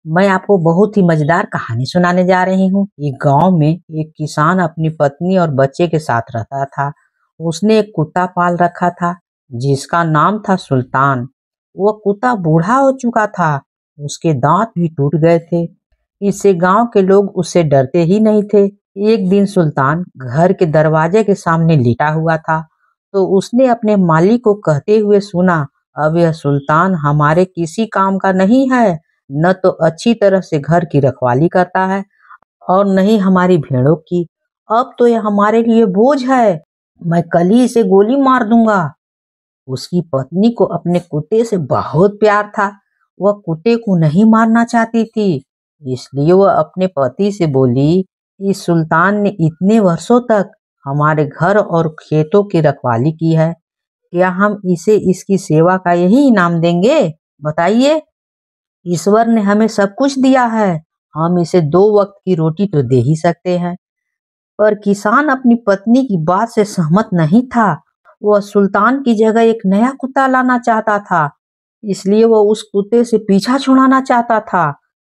मैं आपको बहुत ही मजेदार कहानी सुनाने जा रही हूँ। एक गांव में एक किसान अपनी पत्नी और बच्चे के साथ रहता था। उसने एक कुत्ता पाल रखा था जिसका नाम था सुल्तान। वह कुत्ता बूढ़ा हो चुका था, उसके दांत भी टूट गए थे। इससे गांव के लोग उससे डरते ही नहीं थे। एक दिन सुल्तान घर के दरवाजे के सामने लेटा हुआ था, तो उसने अपने मालिक को कहते हुए सुना, अब यह सुल्तान हमारे किसी काम का नहीं है। न तो अच्छी तरह से घर की रखवाली करता है और न ही हमारी भेड़ों की। अब तो यह हमारे लिए बोझ है। मैं कल ही इसे गोली मार दूंगा। उसकी पत्नी को अपने कुत्ते से बहुत प्यार था। वह कुत्ते को नहीं मारना चाहती थी। इसलिए वह अपने पति से बोली, इस सुल्तान ने इतने वर्षों तक हमारे घर और खेतों की रखवाली की है, क्या हम इसे इसकी सेवा का यही इनाम देंगे? बताइए। ईश्वर ने हमें सब कुछ दिया है, हम इसे 2 वक्त की रोटी तो दे ही सकते हैं। पर किसान अपनी पत्नी की बात से सहमत नहीं था। वह सुल्तान की जगह एक नया कुत्ता लाना चाहता था, इसलिए वह उस कुत्ते से पीछा छुड़ाना चाहता था।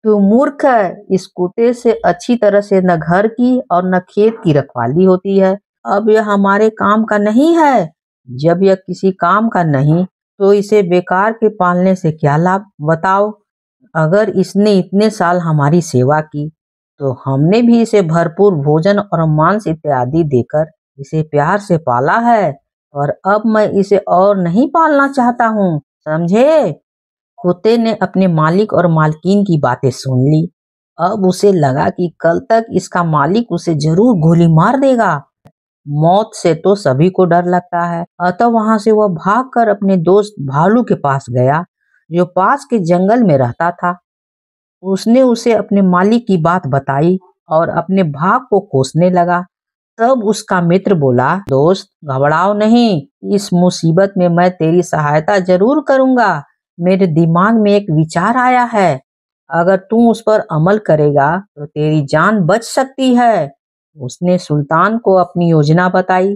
तू मूर्ख है, इस कुत्ते से अच्छी तरह से न घर की और न खेत की रखवाली होती है। अब यह हमारे काम का नहीं है। जब यह किसी काम का नहीं, तो इसे बेकार के पालने से क्या लाभ, बताओ। अगर इसने इतने साल हमारी सेवा की, तो हमने भी इसे भरपूर भोजन और मांस इत्यादि देकर इसे प्यार से पाला है। और अब मैं इसे और नहीं पालना चाहता हूँ, समझे? कुत्ते ने अपने मालिक और मालकिन की बातें सुन ली। अब उसे लगा कि कल तक इसका मालिक उसे जरूर गोली मार देगा। मौत से तो सभी को डर लगता है, अतः वहां से वह भागकर अपने दोस्त भालू के पास गया, जो पास के जंगल में रहता था। उसने उसे अपने मालिक की बात बताई और अपने भाग को कोसने लगा। तब उसका मित्र बोला, दोस्त घबराओ नहीं, इस मुसीबत में मैं तेरी सहायता जरूर करूंगा। मेरे दिमाग में एक विचार आया है, अगर तू उस पर अमल करेगा तो तेरी जान बच सकती है। उसने सुल्तान को अपनी योजना बताई।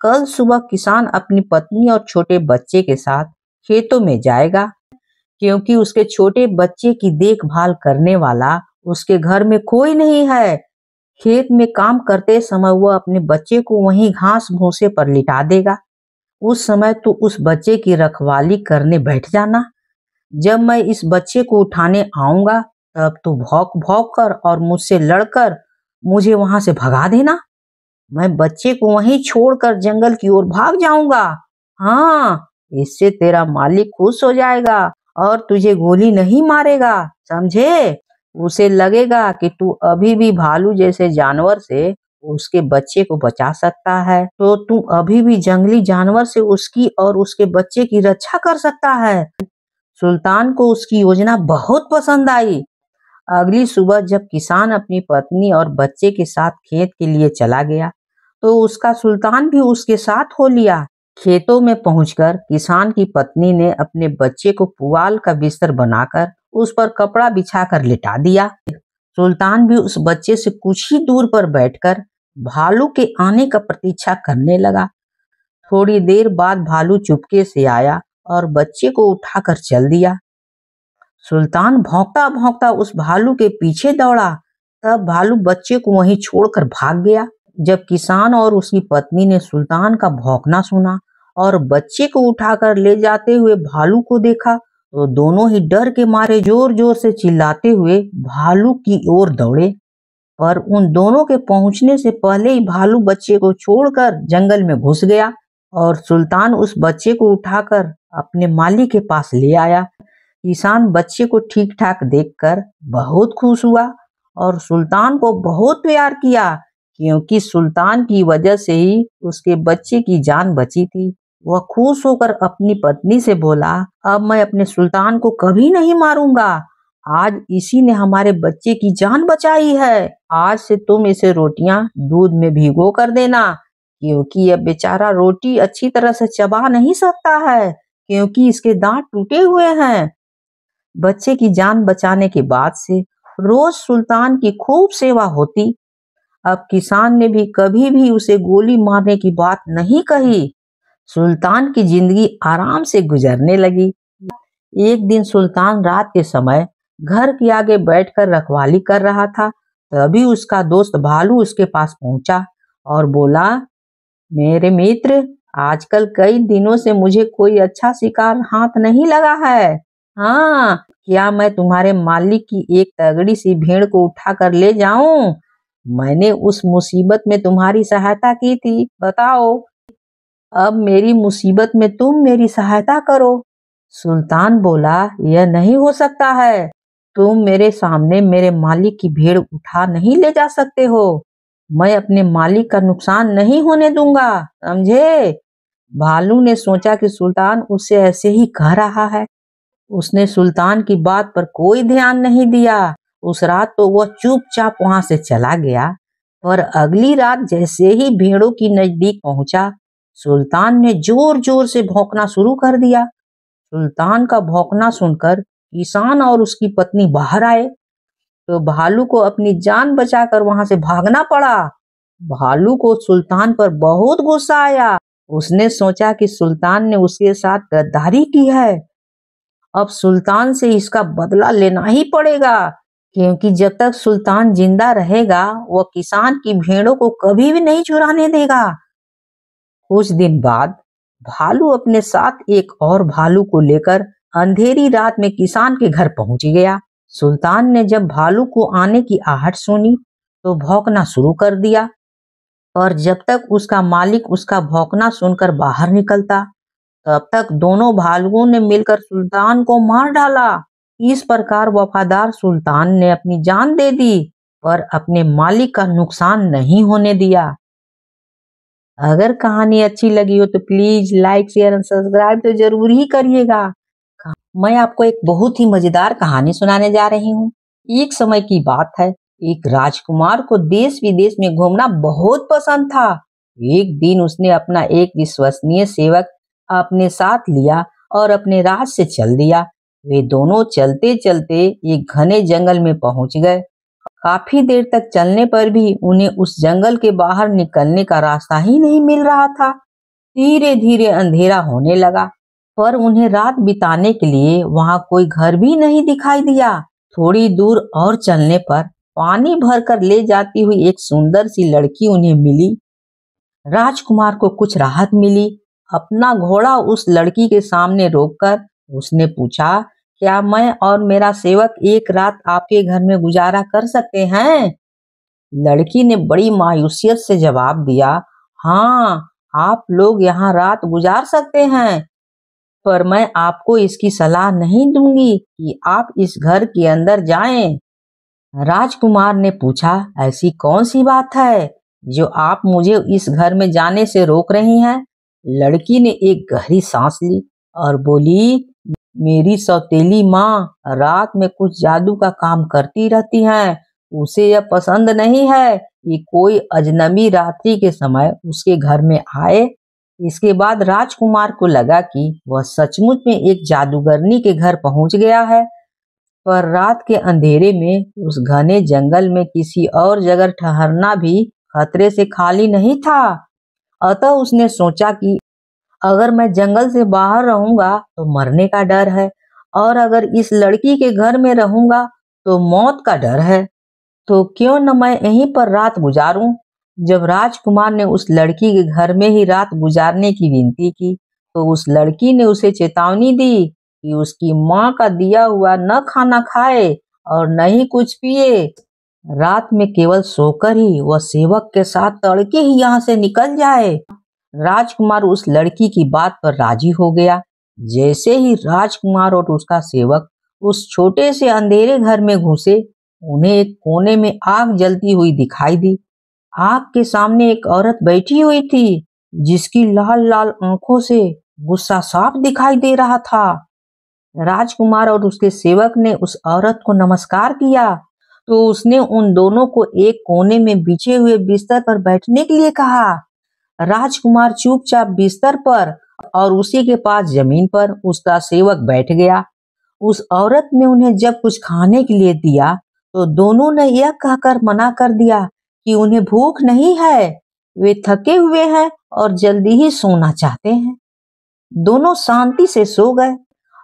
कल सुबह किसान अपनी पत्नी और छोटे बच्चे के साथ खेतों में जाएगा, क्योंकि उसके छोटे बच्चे की देखभाल करने वाला उसके घर में कोई नहीं है। खेत में काम करते समय वह अपने बच्चे को वहीं घास भूसे पर लिटा देगा। उस समय तू उस बच्चे की रखवाली करने बैठ जाना। जब मैं इस बच्चे को उठाने आऊंगा, तब तू भौंक भौंक कर और मुझसे लड़कर मुझे वहां से भगा देना। मैं बच्चे को वहीं छोड़कर जंगल की ओर भाग जाऊंगा। हाँ, इससे तेरा मालिक खुश हो जाएगा और तुझे गोली नहीं मारेगा, समझे? उसे लगेगा कि तू अभी भी भालू जैसे जानवर से उसके बच्चे को बचा सकता है, तो तू अभी भी जंगली जानवर से उसकी और उसके बच्चे की रक्षा कर सकता है। सुल्तान को उसकी योजना बहुत पसंद आई। अगली सुबह जब किसान अपनी पत्नी और बच्चे के साथ खेत के लिए चला गया, तो उसका सुल्तान भी उसके साथ हो लिया। खेतों में पहुंचकर किसान की पत्नी ने अपने बच्चे को पुआल का बिस्तर बनाकर उस पर कपड़ा बिछाकर लिटा दिया। सुल्तान भी उस बच्चे से कुछ ही दूर पर बैठकर भालू के आने का प्रतीक्षा करने लगा। थोड़ी देर बाद भालू चुपके से आया और बच्चे को उठाकर चल दिया। सुल्तान भौंकता भौंकता उस भालू के पीछे दौड़ा। तब भालू बच्चे को वहीं छोड़कर भाग गया। जब किसान और उसकी पत्नी ने सुल्तान का भौंकना सुना और बच्चे को उठाकर ले जाते हुए भालू को देखा, तो दोनों ही डर के मारे जोर जोर से चिल्लाते हुए भालू की ओर दौड़े। पर उन दोनों के पहुंचने से पहले ही भालू बच्चे को छोड़कर जंगल में घुस गया और सुल्तान उस बच्चे को उठाकर अपने मालिक के पास ले आया। किसान बच्चे को ठीक ठाक देखकर बहुत खुश हुआ और सुल्तान को बहुत प्यार किया, क्योंकि सुल्तान की वजह से ही उसके बच्चे की जान बची थी। वह खुश होकर अपनी पत्नी से बोला, अब मैं अपने सुल्तान को कभी नहीं मारूंगा। आज इसी ने हमारे बच्चे की जान बचाई है। आज से तुम इसे रोटियां दूध में भिगो कर देना, क्योंकि यह बेचारा रोटी अच्छी तरह से चबा नहीं सकता है, क्योंकि इसके दांत टूटे हुए हैं। बच्चे की जान बचाने के बाद से रोज सुल्तान की खूब सेवा होती। अब किसान ने भी कभी भी उसे गोली मारने की बात नहीं कही। सुल्तान की जिंदगी आराम से गुजरने लगी। एक दिन सुल्तान रात के समय घर के आगे बैठकर रखवाली कर रहा था। तभी उसका दोस्त भालू उसके पास पहुंचा और बोला, मेरे मित्र, आजकल कई दिनों से मुझे कोई अच्छा शिकार हाथ नहीं लगा है। हाँ, क्या मैं तुम्हारे मालिक की एक तगड़ी सी भेड़ को उठा कर ले जाऊं? मैंने उस मुसीबत में तुम्हारी सहायता की थी, बताओ। अब मेरी मुसीबत में तुम मेरी सहायता करो। सुल्तान बोला, यह नहीं हो सकता है। तुम मेरे सामने मेरे मालिक की भेड़ उठा नहीं ले जा सकते हो। मैं अपने मालिक का नुकसान नहीं होने दूंगा, समझे? भालू ने सोचा कि सुल्तान उससे ऐसे ही कह रहा है। उसने सुल्तान की बात पर कोई ध्यान नहीं दिया। उस रात तो वह चुपचाप वहां से चला गया। पर अगली रात जैसे ही भेड़ों की नजदीक पहुंचा, सुल्तान ने जोर जोर से भौंकना शुरू कर दिया। सुल्तान का भौंकना सुनकर किसान और उसकी पत्नी बाहर आए, तो भालू को अपनी जान बचाकर वहां से भागना पड़ा। भालू को सुल्तान पर बहुत गुस्सा आया। उसने सोचा कि सुल्तान ने उसके साथ गद्दारी की है। अब सुल्तान से इसका बदला लेना ही पड़ेगा, क्योंकि जब तक सुल्तान जिंदा रहेगा वह किसान की भेड़ों को कभी भी नहीं चुराने देगा। कुछ दिन बाद भालू अपने साथ एक और भालू को लेकर अंधेरी रात में किसान के घर पहुंच गया। सुल्तान ने जब भालू को आने की आहट सुनी तो भौंकना शुरू कर दिया। और जब तक उसका मालिक उसका भौंकना सुनकर बाहर निकलता, तब तक दोनों भालुओं ने मिलकर सुल्तान को मार डाला। इस प्रकार वफादार सुल्तान ने अपनी जान दे दी, पर अपने मालिक का नुकसान नहीं होने दिया। अगर कहानी अच्छी लगी हो तो प्लीज लाइक, शेयर और सब्सक्राइब तो जरूर ही करिएगा। मैं आपको एक बहुत ही मजेदार कहानी सुनाने जा रही हूँ। एक समय की बात है, एक राजकुमार को देश विदेश में घूमना बहुत पसंद था। एक दिन उसने अपना एक विश्वसनीय सेवक अपने साथ लिया और अपने राज से चल दिया। वे दोनों चलते चलते एक घने जंगल में पहुंच गए। काफी देर तक चलने पर भी उन्हें उस जंगल के बाहर निकलने का रास्ता ही नहीं मिल रहा था। धीरे धीरे अंधेरा होने लगा, पर उन्हें रात बिताने के लिए वहां कोई घर भी नहीं दिखाई दिया। थोड़ी दूर और चलने पर पानी भरकर ले जाती हुई एक सुंदर सी लड़की उन्हें मिली। राजकुमार को कुछ राहत मिली। अपना घोड़ा उस लड़की के सामने रोककर उसने पूछा, क्या मैं और मेरा सेवक एक रात आपके घर में गुजारा कर सकते हैं? लड़की ने बड़ी मायूसियत से जवाब दिया, हाँ, आप लोग यहाँ रात गुजार सकते हैं, पर मैं आपको इसकी सलाह नहीं दूंगी कि आप इस घर के अंदर जाएं। राजकुमार ने पूछा, ऐसी कौन सी बात है जो आप मुझे इस घर में जाने से रोक रही हैं? लड़की ने एक गहरी सांस ली और बोली, मेरी सौतेली माँ रात में कुछ जादू का काम करती रहती हैं। उसे यह पसंद नहीं है कि कोई अजनबी रात्रि के समय उसके घर में आए। इसके बाद राजकुमार को लगा कि वह सचमुच में एक जादूगरनी के घर पहुंच गया है। पर रात के अंधेरे में उस घने जंगल में किसी और जगह ठहरना भी खतरे से खाली नहीं था। अतः उसने सोचा कि अगर मैं जंगल से बाहर रहूंगा तो मरने का डर है, और अगर इस लड़की के घर में रहूंगा तो मौत का डर है। तो क्यों न मैं यहीं पर रात गुजारूं। जब राजकुमार ने उस लड़की के घर में ही रात गुजारने की विनती की, तो उस लड़की ने उसे चेतावनी दी कि उसकी माँ का दिया हुआ न खाना खाए और न ही कुछ पिए। रात में केवल सोकर ही वह सेवक के साथ तड़के ही यहाँ से निकल जाए। राजकुमार उस लड़की की बात पर राजी हो गया। जैसे ही राजकुमार और उसका सेवक उस छोटे से अंधेरे घर में घुसे, उन्हें एक कोने में आग जलती हुई दिखाई दी। आग के सामने एक औरत बैठी हुई थी, जिसकी लाल लाल आंखों से गुस्सा साफ दिखाई दे रहा था। राजकुमार और उसके सेवक ने उस औरत को नमस्कार किया, तो उसने उन दोनों को एक कोने में बिछे हुए बिस्तर पर बैठने के लिए कहा। राजकुमार चुपचाप बिस्तर पर और उसी के पास जमीन पर उसका सेवक बैठ गया। उस औरत ने उन्हें जब कुछ खाने के लिए दिया, तो दोनों ने यह कहकर मना कर दिया कि उन्हें भूख नहीं है, वे थके हुए हैं और जल्दी ही सोना चाहते हैं। दोनों शांति से सो गए।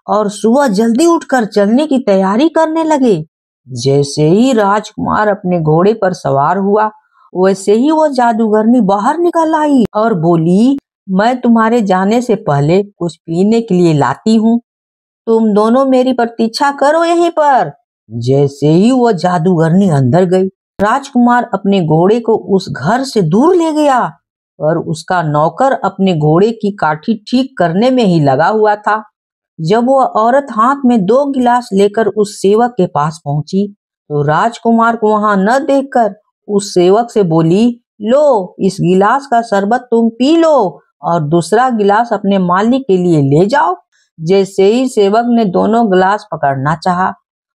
और सुबह जल्दी उठकर चलने की तैयारी करने लगे। जैसे ही राजकुमार अपने घोड़े पर सवार हुआ, वैसे ही वो जादूगरनी बाहर निकल आई और बोली, मैं तुम्हारे जाने से पहले कुछ पीने के लिए लाती हूँ, तुम दोनों मेरी प्रतीक्षा करो यहीं पर। जैसे ही वो जादूगरनी अंदर गई, राजकुमार अपने घोड़े को उस घर से दूर ले गया और उसका नौकर अपने घोड़े की काठी ठीक करने में ही लगा हुआ था। जब वो औरत हाथ में 2 गिलास लेकर उस सेवक के पास पहुंची, तो राजकुमार को वहां न देखकर उस सेवक से बोली, लो इस गिलास का शरबत तुम पी लो और दूसरा गिलास अपने मालिक के लिए ले जाओ। जैसे ही सेवक ने दोनों गिलास पकड़ना चाहा,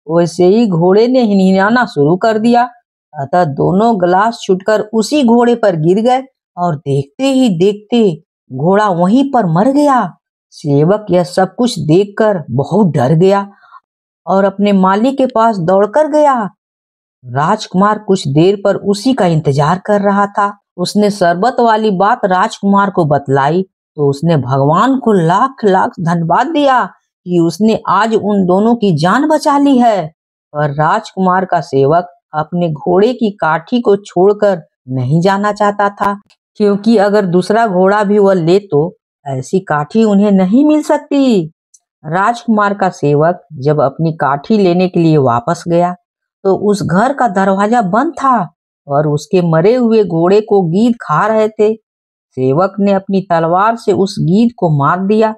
वैसे ही घोड़े ने हिनहिनाना शुरू कर दिया। अतः दोनों गिलास छूटकर उसी घोड़े पर गिर गए और देखते ही देखते घोड़ा वहीं पर मर गया। सेवक यह सब कुछ देखकर बहुत डर गया और अपने मालिक के पास दौड़कर गया। राजकुमार कुछ देर पर उसी का इंतजार कर रहा था। उसने शरबत वाली बात राजकुमार को बतलाई तो उसने भगवान को लाख लाख धन्यवाद दिया कि उसने आज उन दोनों की जान बचा ली है। और राजकुमार का सेवक अपने घोड़े की काठी को छोड़कर नहीं जाना चाहता था, क्योंकि अगर दूसरा घोड़ा भी वह ले तो ऐसी काठी उन्हें नहीं मिल सकती। राजकुमार का सेवक जब अपनी काठी लेने के लिए वापस गया तो उस घर का दरवाजा बंद था और उसके मरे हुए घोड़े को गीद खा रहे थे। सेवक ने अपनी तलवार से उस गीद को मार दिया।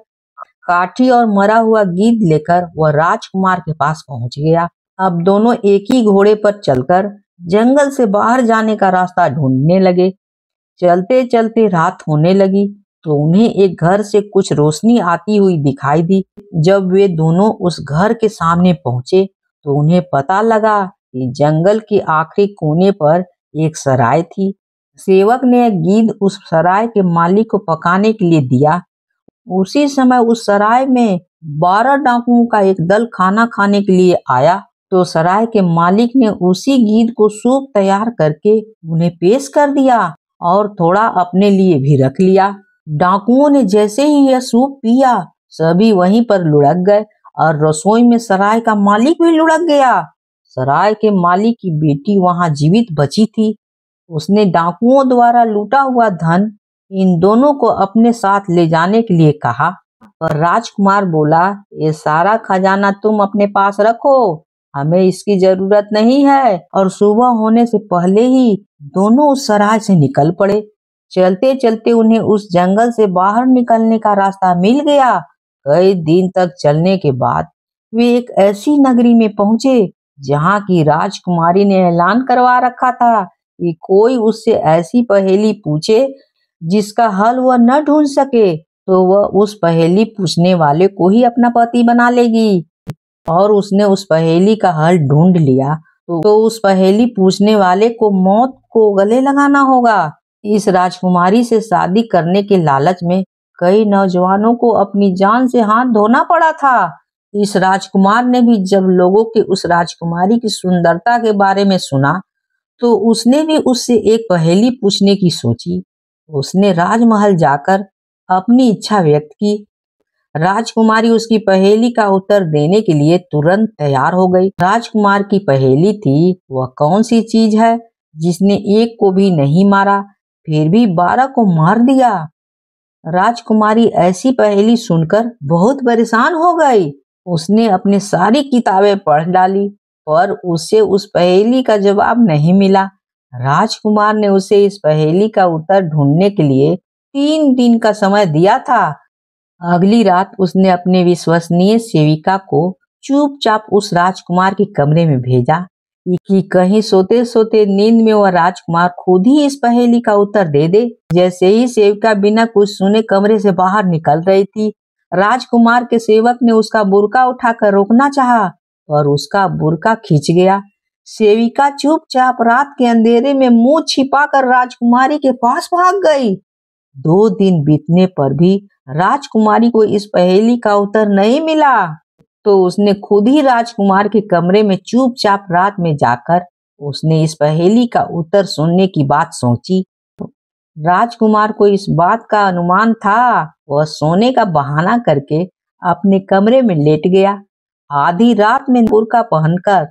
काठी और मरा हुआ गीद लेकर वह राजकुमार के पास पहुंच गया। अब दोनों एक ही घोड़े पर चलकर जंगल से बाहर जाने का रास्ता ढूंढने लगे। चलते चलते रात होने लगी तो उन्हें एक घर से कुछ रोशनी आती हुई दिखाई दी। जब वे दोनों उस घर के सामने पहुंचे तो उन्हें पता लगा कि जंगल के आखिरी कोने पर एक सराय थी। सेवक ने एक गीद उस सराय के मालिक को पकाने के लिए दिया। उसी समय उस सराय में 12 डाकुओं का एक दल खाना खाने के लिए आया तो सराय के मालिक ने उसी गीद को सूप तैयार करके उन्हें पेश कर दिया और थोड़ा अपने लिए भी रख लिया। डाकुओं ने जैसे ही यह सूप पिया, सभी वहीं पर लुढ़क गए और रसोई में सराय का मालिक भी लुढ़क गया। सराय के मालिक की बेटी वहां जीवित बची थी। उसने डाकुओं द्वारा लूटा हुआ धन इन दोनों को अपने साथ ले जाने के लिए कहा, पर राजकुमार बोला, ये सारा खजाना तुम अपने पास रखो, हमें इसकी जरूरत नहीं है। और सुबह होने से पहले ही दोनों उस सराय से निकल पड़े। चलते चलते उन्हें उस जंगल से बाहर निकलने का रास्ता मिल गया। कई दिन तक चलने के बाद वे एक ऐसी नगरी में पहुंचे जहां की राजकुमारी ने ऐलान करवा रखा था कि कोई उससे ऐसी पहेली पूछे जिसका हल वह न ढूंढ सके तो वह उस पहेली पूछने वाले को ही अपना पति बना लेगी। और उसने उस पहेली का हल ढूंढ लिया तो उस पहेली पूछने वाले को मौत को गले लगाना होगा। इस राजकुमारी से शादी करने के लालच में कई नौजवानों को अपनी जान से हाथ धोना पड़ा था। इस राजकुमार ने भी जब लोगों के उस राजकुमारी की सुंदरता के बारे में सुना तो उसने भी उससे एक पहेली पूछने की सोची। उसने राजमहल जाकर अपनी इच्छा व्यक्त की। राजकुमारी उसकी पहेली का उत्तर देने के लिए तुरंत तैयार हो गई। राजकुमार की पहेली थी, वह कौन सी चीज है जिसने एक को भी नहीं मारा फिर भी 12 को मार दिया। राजकुमारी ऐसी पहेली सुनकर बहुत परेशान हो गई। उसने अपनी सारी किताबें पढ़ डाली पर उसे उस पहेली का जवाब नहीं मिला। राजकुमार ने उसे इस पहेली का उत्तर ढूंढने के लिए 3 दिन का समय दिया था। अगली रात उसने अपने विश्वसनीय सेविका को चुपचाप उस राजकुमार के कमरे में भेजा कि कहीं सोते सोते नींद में वह राजकुमार खुद ही इस पहेली का उत्तर दे दे। जैसे ही सेविका बिना कुछ सुने कमरे से बाहर निकल रही थी, राजकुमार के सेवक ने उसका बुर्का उठाकर रोकना चाहा और उसका बुर्का खींच गया। सेविका चुपचाप रात के अंधेरे में मुंह छिपाकर राजकुमारी के पास भाग गई। 2 दिन बीतने पर भी राजकुमारी को इस पहेली का उत्तर नहीं मिला तो उसने खुद ही राजकुमार के कमरे में चुपचाप रात में जाकर उसने इस पहेली का उत्तर सुनने की बात सोची। राजकुमार को इस बात का अनुमान था। वह सोने का बहाना करके अपने कमरे में लेट गया। आधी रात में बुर्का पहनकर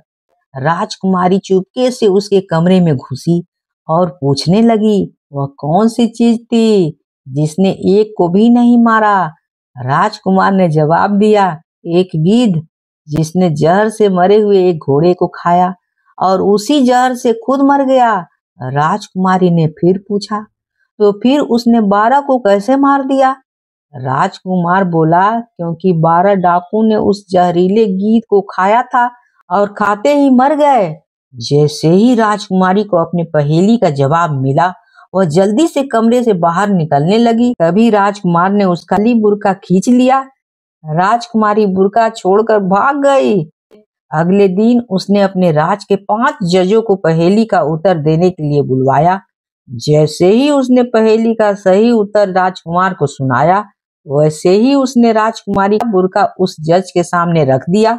राजकुमारी चुपके से उसके कमरे में घुसी और पूछने लगी, वह कौन सी चीज थी जिसने एक को भी नहीं मारा? राजकुमार ने जवाब दिया, एक गिद्ध जिसने जहर से मरे हुए एक घोड़े को खाया और उसी जहर से खुद मर गया। राजकुमारी ने फिर पूछा, तो फिर उसने 12 को कैसे मार दिया? राजकुमार बोला, क्योंकि 12 डाकू ने उस जहरीले गिद्ध को खाया था और खाते ही मर गए। जैसे ही राजकुमारी को अपने पहेली का जवाब मिला, वह जल्दी से कमरे से बाहर निकलने लगी। तभी राजकुमार ने उसका बुर्का खींच लिया। राजकुमारी बुर्का छोड़कर भाग गई। अगले दिन उसने अपने राज के 5 जजों को पहेली का उत्तर देने के लिए बुलवाया। जैसे ही उसने पहेली का सही उत्तर राजकुमार को सुनाया, वैसे ही उसने राजकुमारी का बुर्का उस जज के सामने रख दिया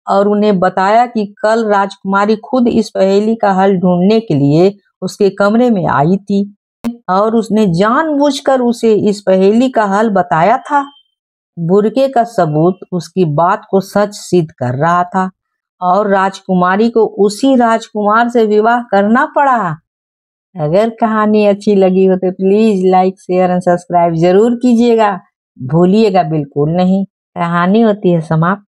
और उन्हें बताया कि कल राजकुमारी खुद इस पहेली का हल ढूंढने के लिए उसके कमरे में आई थी और उसने जानबूझकर उसे इस पहेली का हल बताया था। बुर्के का सबूत उसकी बात को सच सिद्ध कर रहा था और राजकुमारी को उसी राजकुमार से विवाह करना पड़ा। अगर कहानी अच्छी लगी हो तो please like, share and subscribe जरूर कीजिएगा, भूलिएगा बिल्कुल नहीं। कहानी होती है समाप्त।